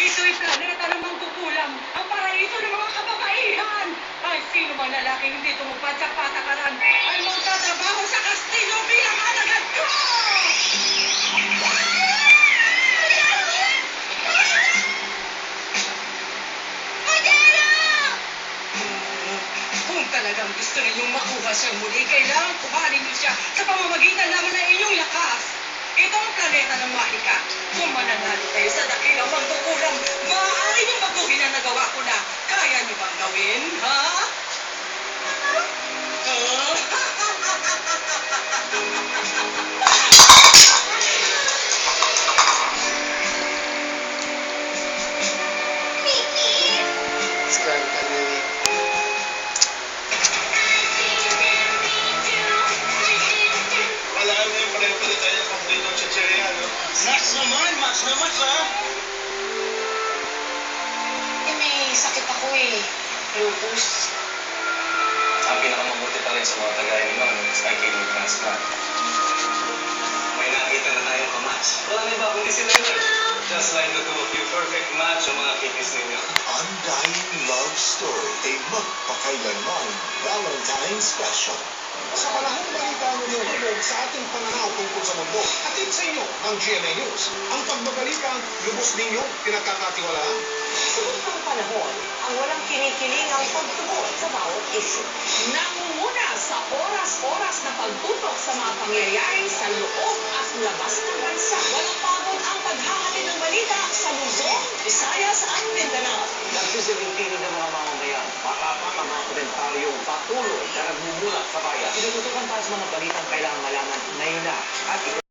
Ito'y planeta ng mangkukulam, ang paraiso ng mga kababaihan. Ay, sino man lalaking hindi tumupad sa patakaran ay magtatrabaho sa kastilyo bilang alagad ko! Kung talagang gusto ninyong makuha siyang muli, kailangan kuhanin niyo siya sa pamamagitan lamang ng inyong lakas. Ito ang planeta ng mahika. Kung mananalo kayo sa dakilang mangkukulam, maaari niyong baguhin ang nagawa ko na. Kaya niyo bang gawin, ha? Alam niyo, pareho-pareho tayo kompleto sa chicheria, no? Match na match, ha? May sakit ako eh. Lupus. Ang pinakamabuti pa rin sa mga kagaya ni Ma'am ay kidney transplant. May nakita na tayong kamatch. Wala na iba kundi si Leonard. Just like the two of you, perfect match ang mga kidneys ninyo. Undying Love Story, a magpakailanman Valentine's Special. Sa panahong balita nyo sa ating pananaw tungkol sa mundo, atid sa inyo ng GMA News. Ang pagbabalikan, lubos ninyo pinagkakatiwalaan. Sunod ng panahon, ang walang kinikilingang pagtugon sa bawat issue. Nangunguna sa oras-oras na pagtutok sa mga pangyayari sa loob at labas ng bansa. Walang pagod ang paghahatid ng balita sa Luzon, Visayas at Mindanao. Nagsisibing-tinig ng mga mamamayan, matapang ang mga komentaryong patuloy na nagmumula sa bayan. Tinututukan para sa mga balitang kailangan malaman ngayon na at